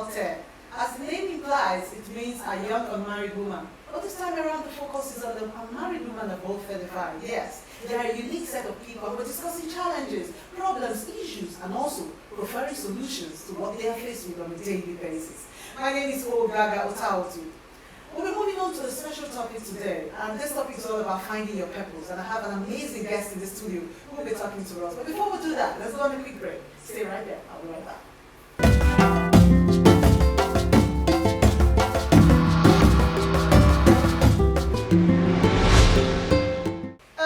Omoté. As the name implies, it means a young unmarried woman. But this time around, the focus is on the unmarried women above 35. Yes, they are a unique set of people, and we're discussing challenges, problems, issues, and also preferring solutions to what they are faced with on a daily basis. My name is Ogaga Otaotu. We'll be moving on to a special topic today, and this topic is all about finding your purpose, and I have an amazing guest in the studio who will be talking to us. But before we do that, let's go on a quick break. Stay right there. I'll be right back.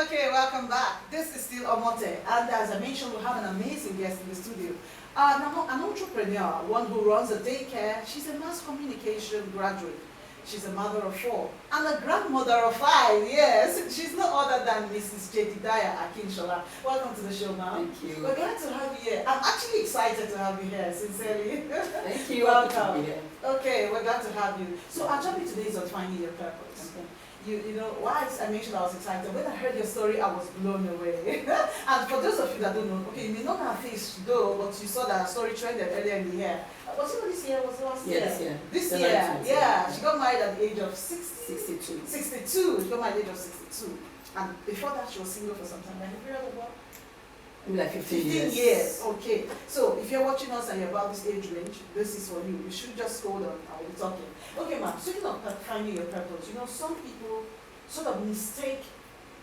Okay, welcome back. This is still Omoté, and as I mentioned, we have an amazing guest in the studio. An entrepreneur, one who runs a daycare. She's a mass communication graduate. She's a mother of 4 and a grandmother of 5. Yes, she's no other than Mrs. Jedediah Akinshola. Welcome to the show, ma'am. Thank you. We're glad to have you here. I'm actually excited to have you here, sincerely. Thank you. Welcome. Okay, we're glad to have you. So our topic today is on finding your purpose. Okay. You know, why I mentioned I was excited. When I heard your story, I was blown away. And for those of you that don't know, okay, you may not have face though, but you saw that our story trended earlier in the year. Was it this year? Was it last year? This year. This year, yeah. She got married at the age of 62. 62. She got married at the age of 62. And before that, she was single for some time. Like a period of what? Maybe like 15 years. years. Okay. So if you're watching us and you're about this age range, this is for you. You should just hold on. I will be talking. Okay, ma'am. Speaking of finding your purpose, you know, some people sort of mistake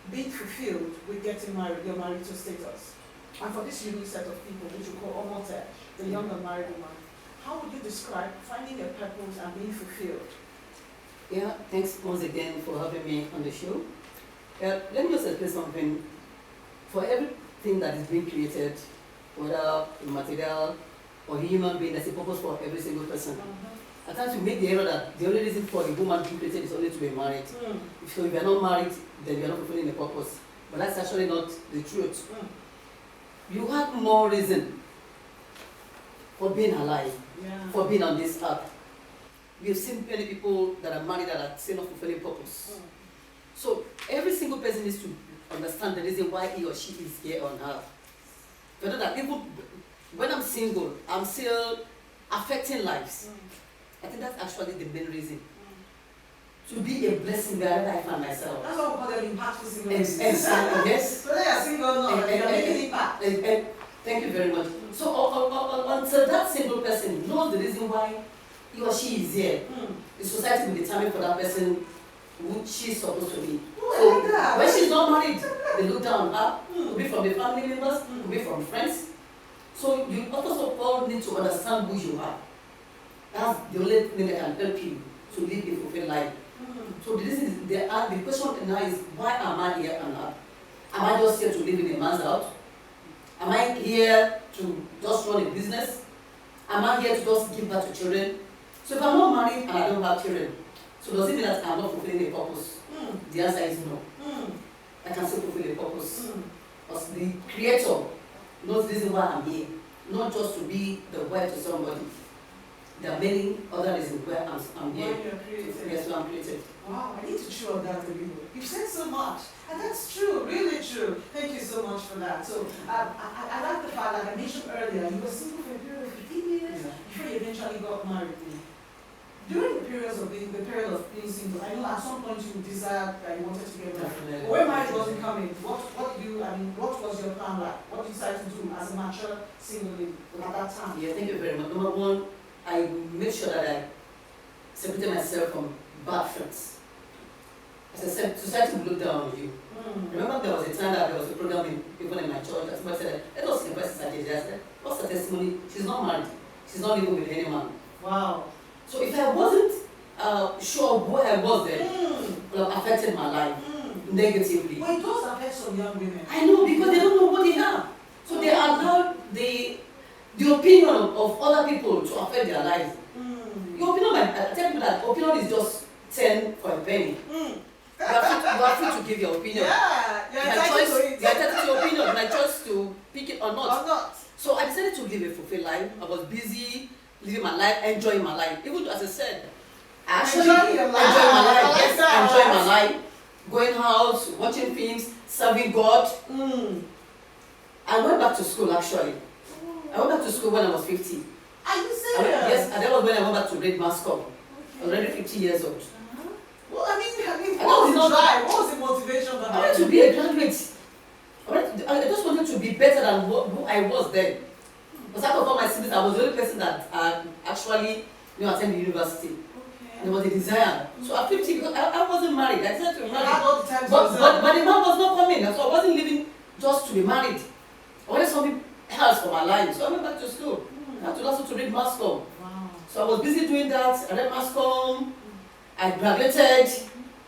being fulfilled with getting married, your marital status. And for this unique set of people, which we call Omoté, the young and married woman, how would you describe finding your purpose and being fulfilled? Yeah, thanks once again for having me on the show. Let me just explain something. For everything that is being created, whether material or human being, there's a purpose for every single person. At times we make the error that the only reason for a woman being created is only to be married. So if you're not married, then you're not fulfilling the purpose. But that's actually not the truth. You have more reason for being alive, for being on this earth. We've seen many people that are married that are still not fulfilling purpose. So every single person needs to understand the reason why he or she is here on earth. You know that people, when I'm single, I'm still affecting lives. I think that's actually the main reason. To be a blessing wherever I find myself. That's what we call them impactful singles. Exactly, yes. So they are single or not, they are making impact. Thank you very much. So until that single person knows the reason why he or she is here, the society will determine for that person who she's supposed to be. So when she's not married, they look down on her. Could be from the family members, could be from friends. So you also all need to understand who you are. That's the only thing that can help you to live a fulfilled life. So the reason is, the question now is, why am I here on earth? Am I just here to live in a man's house? Am I here to just run a business? Am I here to just give birth to children? So if I'm not married and I don't have children, so does it mean that I'm not fulfilling a purpose? The answer is no. I can still fulfill a purpose. Because the Creator knows the reason why I'm here, not just to be the wife to somebody. There are many other reasons where I'm here. Yes, where I'm created. Wow, I need to chew on that a little. You've said so much, and that's true, really true. Thank you so much for that. So I like the fact, like I mentioned earlier, you were single for a period of 15 years before you eventually got married. During the period of being single, I know at some point you desired that you wanted to get married. But when marriage wasn't coming, what was your plan like? What did you decide to do as a mature single lady at that time? Yeah, thank you very much. Number one, I made sure that I separated myself from bad friends. As I said, society will look down on you. Remember there was a time that there was a program even in my church that somebody said, let us invest in Sister. I said, what's the testimony? She's not married. She's not living with any man. Wow. So if I wasn't sure where I was then, it would have affected my life negatively. But it does affect some young women. I know, because they don't know what they have. So they allow the opinion of other people to affect their lives. Your opinion, I tell people that opinion is just 10 for a penny. You are free to give your opinion. Yeah, you're entitled to it. You're entitled to your opinion, my choice to pick it or not. Or not. So I decided to live a fulfilled life. I was busy living my life, enjoying my life. Even as I said, I actually enjoying my life. Yes, enjoying my life. Going out, watching films, serving God. I went back to school actually. I went back to school when I was 50. Are you serious? Yes, and that was when I went back to read mass comm. I was already 50 years old. Well, I mean, what was the drive? What was the motivation I behind wanted it? to be a graduate. I just wanted to be better than who I was then. Because out of all my siblings, I was the only person that actually attended university. Okay. There was a desire. So at 50, because I wasn't married. I decided to be You married. had all the time to But yourself. the man was not coming. So I wasn't living just to be married. I wanted something else for my life. So I went back to school. I had to also to read mass comm. Wow. So I was busy doing that. I read mass comm. I graduated.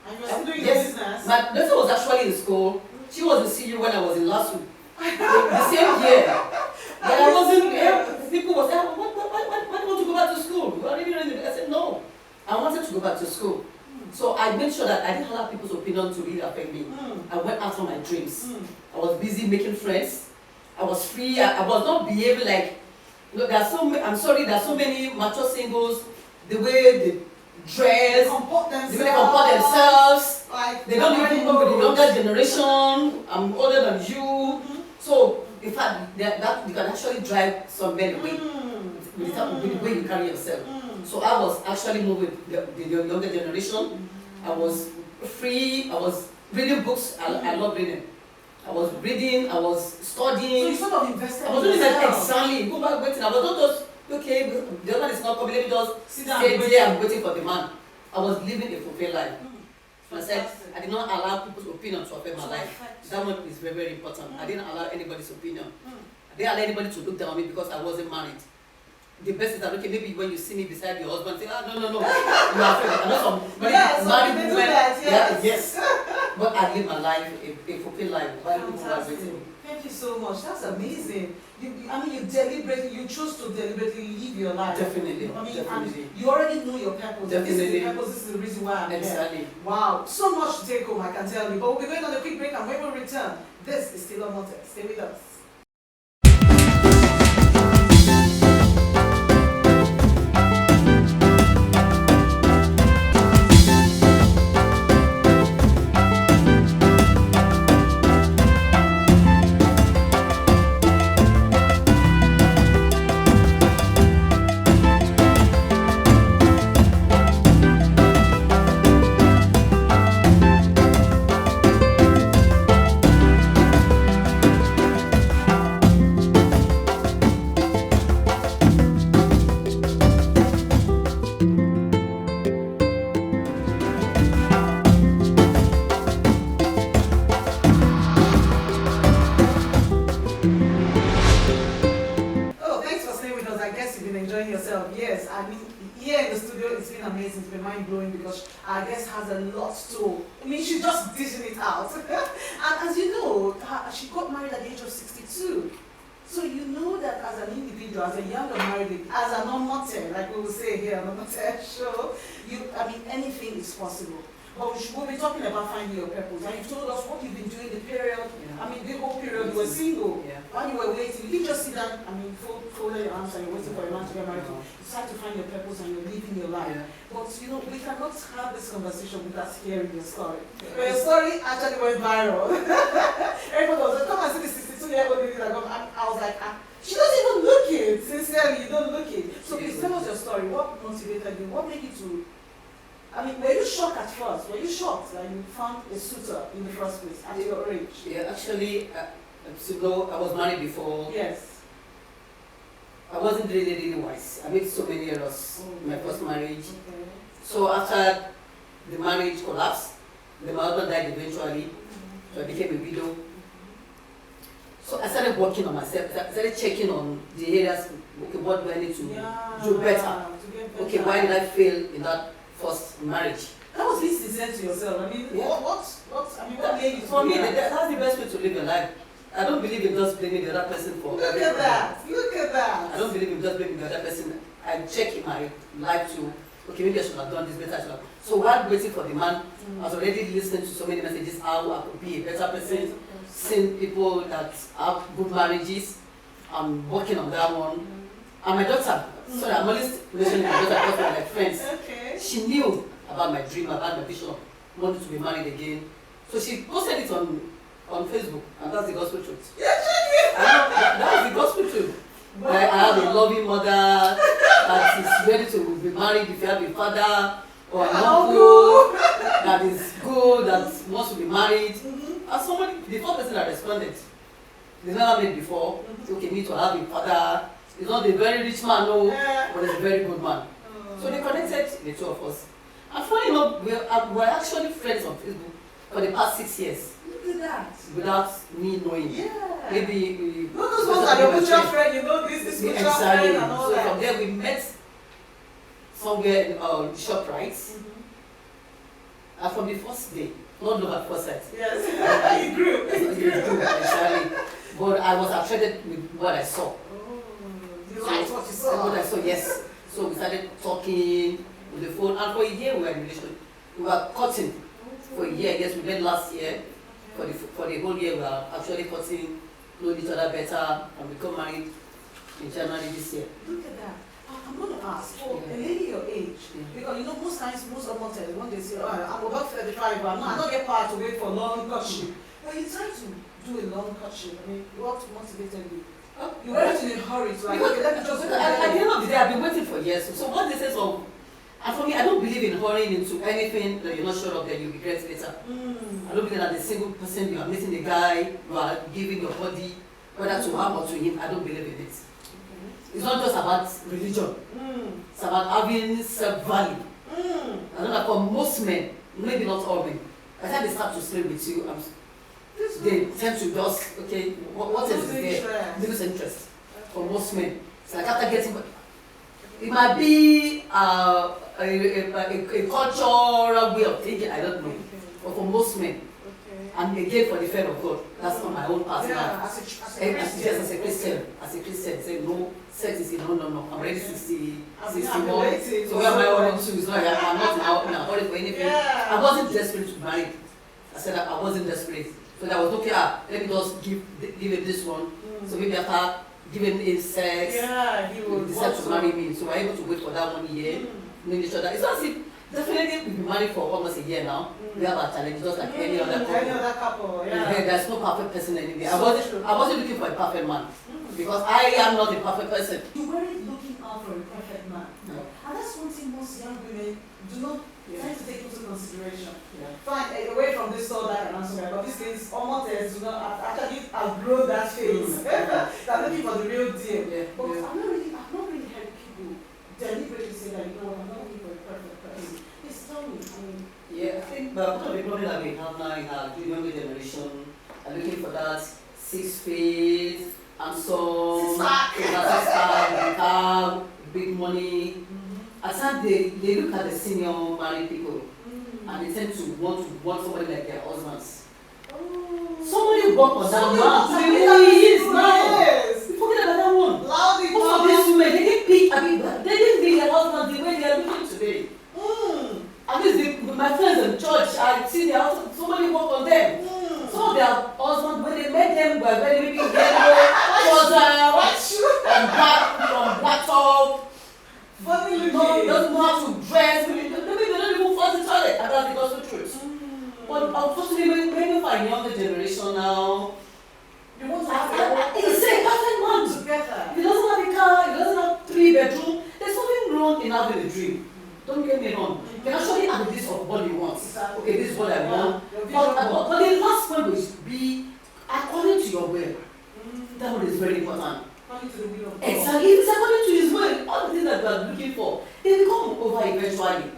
And you're still doing your Yes. business? My daughter was actually in school. She was in CU when I was in LASU. The same year. But I wasn't, people were saying, why do you want to go back to school? You already ready. I said, no. I wanted to go back to school. So I made sure that I didn't allow people's opinion to really affect me. I went after my dreams. I was busy making friends. I was free. I was not behaving like, I'm sorry, there are so many mature singles, the way they dress, Comport the way they comport themselves. Like, They don't even know the younger generation. I'm older than you. So, in fact, that you can actually drive some men away with the way you carry yourself. So I was actually moving the younger generation. I was free. I was reading books. I love reading. I was reading. I was studying. So you sort of invested I in was doing that yourself. exactly. Go back waiting. I was not just okay. The other is not coming. Let me just Sit down stay and there and waiting for the man. I was living a fulfilled life. I said Fantastic. I did not allow people's opinion to affect my To life. affect That one is very, very important. I didn't allow anybody's opinion. Mm. I didn't allow anybody to look down on me because I wasn't married. The best is that okay, maybe when you see me beside your husband, say, no, you are afraid. I know some Yes, married they do women. that, yes. Yes. But I live my life, a fulfilled life. Why would you Fantastic. everything? Thank you so much. That's amazing. You choose to deliberately live your life. Definitely. I mean, Definitely. and you already know your purpose. This is the Definitely. purpose. This is the reason why I'm here. Exactly. Wow, so much to take home, I can tell you. But we'll be going on a quick break, and when we return, this is still Omoté. Stay with us. Oh, thanks for staying with us. I guess you've been enjoying yourself. Yes, I mean, here in the studio, it's been amazing. It's been mind-blowing because our guest has a lot to... I mean, she's just dishing it out. And as you know, she got married at the age of 62. So you know that as an individual, as a young married lady, as an Omoté, like we will say here on Omoté Show, anything is possible. But we'll be talking about finding your purpose. And you've told us what you've been doing the period. Yeah. I mean, the whole period you were single. Yeah. While you were waiting, you didn't just sit down, fold your arms and you're waiting for a man to get married. No. You start to find your purpose and you're living your life. Yeah. But we cannot have this conversation without hearing your story. But your story actually went viral. Everybody was like, come and see this 62-year-old lady that got married. I was like, she doesn't even look it. Sincerely, you don't look it. So please tell us your story. What motivated you? What made you to... I mean, were you shocked at first? Were you shocked that you found a suitor in the first place at your age? Yeah, actually, I was married before. Yes. I wasn't really wise. I made so many errors in my first marriage. Okay. So after the marriage collapsed, my husband died eventually, so I became a widow. So I started working on myself. I started checking on the areas. Okay, what do I need to do better? To get better. Okay, why did I fail in that first marriage? That was being sincere to yourself. I mean, Yeah. what made you to For do me, that? that's the best way to live your life. I don't believe in just blaming the other person for Look every at problem. that. Look at that. I don't believe in just blaming the other person. I check in my life too. Okay, maybe I should have done this better. I should have. So while waiting for the man, I was already listening to so many messages how I could be a better person, seeing people that have good marriages. I'm working on that one. And my daughter, sorry, I'm always mentioning my daughter because we're like friends. Okay. She knew about my dream, about my vision, wanted to be married again. So she posted it on Facebook, and that's the gospel truth. Yeah, check it. I know, that was the gospel truth. I have a loving mother that is ready to be married if you have a father or an uncle that is good, that wants to be married. And somebody, the first person that responded, they never met before. Okay, me to have a father. He's not a very rich man, no, but he's a very good man. So they connected, the two of us. And funny enough, we're actually friends on Facebook for the past 6 years. Look at that. Without me knowing. Yeah. Maybe we. No, those ones are your mutual friend, you know, this mutual friend and all so that. So from there we met somewhere in ShopRite. And from the first day, not love at first sight. Yes, it grew. It grew, exactly. But I was attracted with what I saw. You liked what you saw? What I saw, yes. So we started talking on the phone, and for a year we were in a relationship. We were cutting for a year. Yes, we met last year. For the whole year, we were actually cutting, knowing each other better, and we got married in January this year. Look at that. I'm going to ask, for a lady your age, because you know most times, most Omoté, when they say, oh, I'm about 35, but I'm not get power to wait for long courtship. But you try to do a long courtship. I mean, what motivated you? You weren't in a hurry to like, okay, let me just go. At the end of the day, I've been waiting for years. So what they say, and for me, I don't believe in hurrying into anything that you're not sure of that you regret later. I don't believe that the single person you are meeting the guy, you are giving your body, whether to her or to him, I don't believe in it. It's not just about religion. It's about having self-value. I know that for most men, maybe not all men, by the time they start to sleep with you, they tend to just, okay, what else is there? Lose interest. For most men. It's like after getting, it might be a cultural way of thinking, I don't know. But for most men, and again for the fear of God, that's not my own part now. As a Christian, say no, sex is no. I'm already 61. So where am I on to? It's not like I'm not in a hurry for anything. I wasn't desperate to marry. I said I wasn't desperate. So that was okay, let me just give him this one. So maybe after giving him sex, he would decide to marry me. So we're able to wait for that 1 year, knowing each other. It's not as if, definitely we've been married for almost a year now. We have our challenges just like any other couple. There's no perfect person anyway. I wasn't looking for a perfect man. Because I am not a perfect person. You weren't looking out for a perfect man. No. And that's one thing most young women do not tend to take into consideration. Yeah. Fine, away from this or that and so on, but these things almost do not actually outgrow that phase. They're looking for the real deal. But I've not really heard people deliberately say that, you know, I'm not looking for a perfect person. Please tell me. I think but one of the problems that we have now in our younger generation are looking for that 6 feet and so big money. At times they look at the senior married people and they tend to want somebody like their husbands. Somebody work on that man to be who he is now. Forget about that one. Most of these women, they didn't pick their husbands the way they are looking today. At least my friends in church, I see their husbands, somebody work on them. Some of their husbands, when they met them, were very maybe yellow, trousers, and black top. Doesn't know how to dress. Maybe they don't even flush the toilet. And that's the gospel truth. But unfortunately, maybe for a younger generation now, You want to have it's a perfect man together. If he doesn't have a car, he doesn't have 3 bedrooms, there's nothing wrong in having a dream. Don't get me wrong. You can actually have a list of what you want. Okay, this is what I want. But the last one will be according to your will. That one is very important. According to the will of God. Exactly. If it's according to his will, all the things that we are looking for, they become over eventually.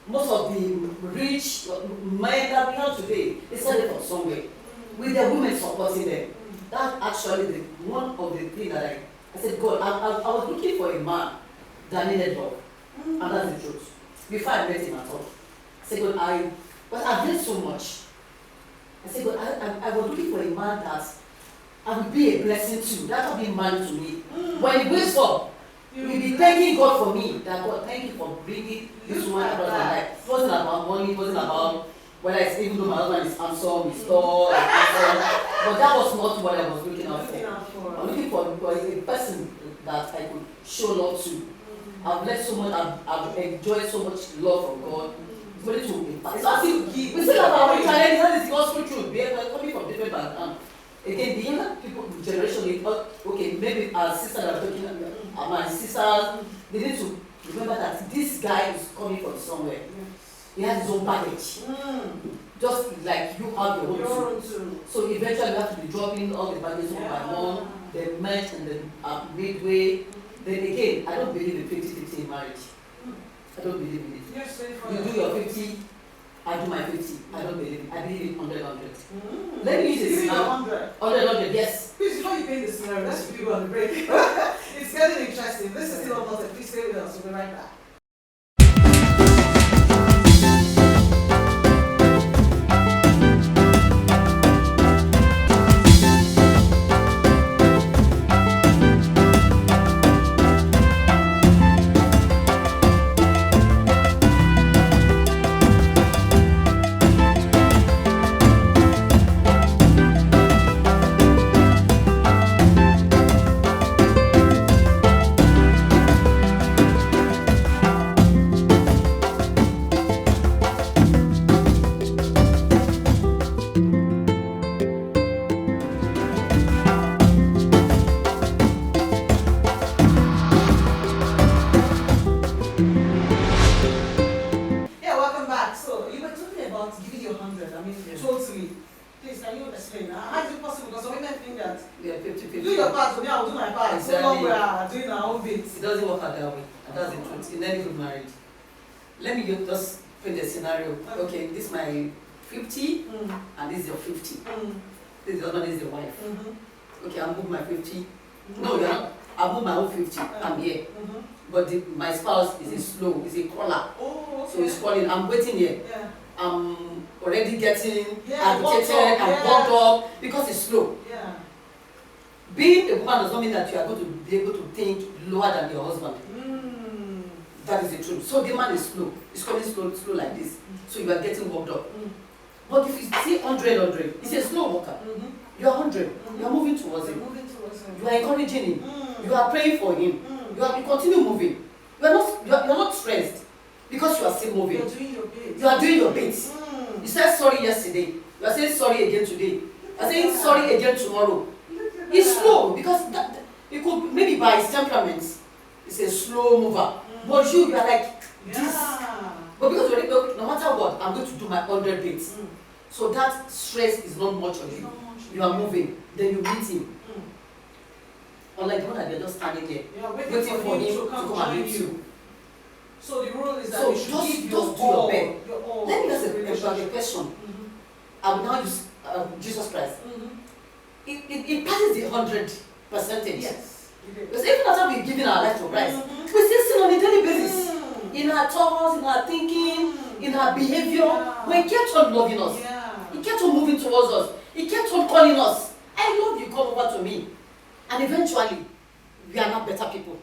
Most of the rich men that we have today, they started from somewhere, with their women supporting them. That's actually one of the things that I said, God, I was looking for a man that needed love. And that's the truth. Before I met him at all, I said, God, but I've done so much. I said, God, I was looking for a man that I would be a blessing to. That would be man to me. When he wakes up, you'll be thanking God for me. That God, thank you for bringing this woman across my life. It wasn't about money, it wasn't about whether it's even though my husband is handsome, he's tall, but that was not what I was looking out for. I'm looking for a person that I could show love to. I've learned so much, I've enjoyed so much love from God. It's ready to impact. It's as if we still have our challenges, that is the gospel truth. We are coming from different backgrounds. A Again, the younger people, generation, okay, maybe our sisters are talking, my sisters, they need to remember that this guy is coming from somewhere. He has his own baggage. Just like you have your own too. So eventually you have to be dropping all the baggage on my mom, then merge and then midway. Then again, I don't believe in 50-50 in marriage. I don't believe in it. Yes, you do your 50, I do my 50. I don't believe it. I believe in 100. Let me use this now. 100, yes. Please, before you paint the scenario, let's put you on the break. It's getting interesting. This is still Omoté. Please stay with us. We'll be right back. Totally. Please, can you explain? How is it possible? Because some women think that we are 50-50. Do your part, so me, I will do my part. Exactly. So long we are doing our own bits. It doesn't work out that way. And that's the truth. In any good marriage. Let me just paint a scenario. Okay, this is my 50, and this is your 50. This is the other, this is the wife. Okay, I'll move my 50. No, you're not. I'll move my own 50. I'm here. But my spouse is a slow, is a crawler. Oh, okay. So he's calling. I'm waiting here. Yeah. I'm already getting agitated and bumped up because it's slow. Yeah. Being a woman does not mean that you are going to be able to think lower than your husband. That is the truth. So the man is slow. He's coming slow like this. So you are getting worked up. But if you see 100, it's a slow walker. You are 100. You are moving towards him. You are encouraging him. You are praying for him. You continue moving. You are not stressed because you are still moving. You are doing your bit. You are doing your bit. You said sorry yesterday. You are saying sorry again today. You are saying sorry again tomorrow. It's slow because it could maybe by his temperament, it's a slow mover. But you are like this. But because you're already, no matter what, I'm going to do my 100 bits. So that stress is not much on you. You are moving. Then you meet him. Unlike the one that you're just standing there, waiting for him to come and meet you. So the rule is that so you should just give do your all. Let me ask a question. I will now use Jesus Christ. It passes the 100%. Yes. Because even after we've given our life to Christ, we still sin on a daily basis. In our thoughts, in our thinking, in our behavior. But He kept on loving us. He kept on moving towards us. He kept on calling us. I love you, come over to me. And eventually, we are now better people.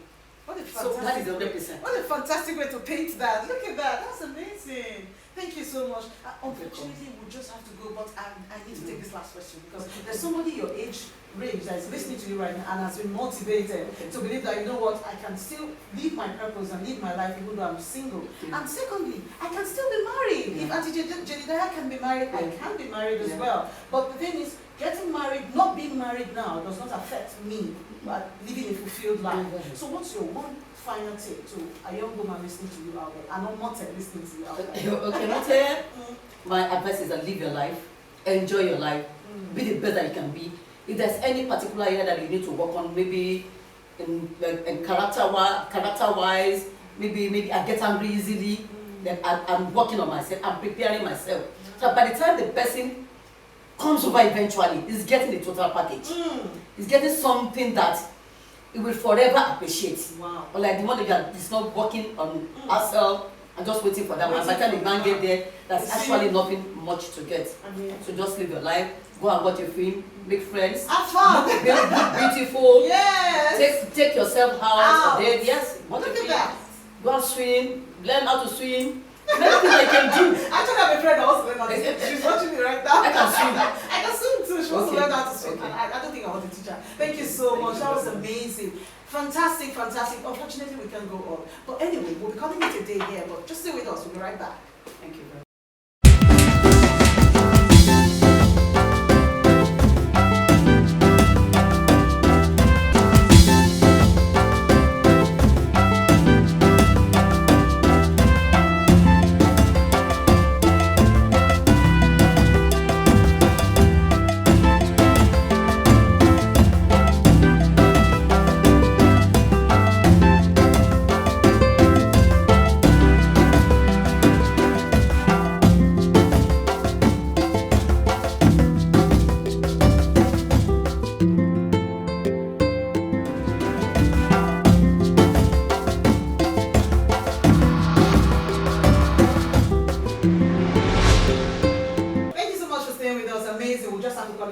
What a so that is the 100%. What a fantastic way to paint that. Look at that. That's amazing. Thank you so much. Unfortunately, we just have to go, but I need to take this last question because there's somebody your age range that is listening to you right now and has been motivated to believe that, you know what, I can still live my purpose and live my life even though I'm single. And secondly, I can still be married. If Auntie Jedediah can be married, I can be married as well. But the thing is, getting married, not being married now does not affect me, but living a fulfilled life. So what's your one final tip to a young woman listening to you out there, and Omoté listening to you out there? Okay, Omoté, my advice is that live your life, enjoy your life, be the best that you can be. If there's any particular area that you need to work on, maybe in character-wise, maybe I get angry easily, then I'm working on myself, I'm preparing myself. So by the time the person comes over eventually, he's getting the total package. He's getting something that he will forever appreciate. Wow. Or like the one that is not working on herself and just waiting for that. And by the time the man get there, that's actually nothing much to get. So just live your life, go and watch a film, make friends, have fun, look beautiful. Yes. Take yourself out. Yes. Look at that. Go and swim, learn how to swim. Many things I can do. Actually, I have a friend that wants to learn how to swim. She's watching me right now. I can swim. I can swim too. She wants to learn how to swim. Okay. I don't think I want to teach her. Thank you so much. That was amazing. Fantastic, fantastic. Unfortunately, we can't go on. But anyway, we'll be calling it a day here. But just stay with us. We'll be right back. Thank you very much.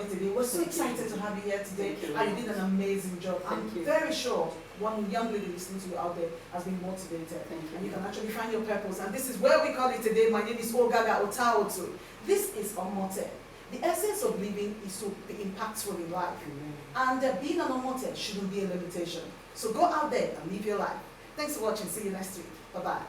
it today. We're so Thank excited to have you here today, Thank you. and you did an amazing job. I'm Thank you. very sure one young lady listening to you out there has been motivated, Thank you. and you can actually find your purpose. And this is where we call it today. My name is Ogaga Otaotu. This is Omoté. The essence of living is to be impactful in life. And being an Omoté shouldn't be a limitation. So go out there and live your life. Thanks for watching. See you next week. Bye-bye.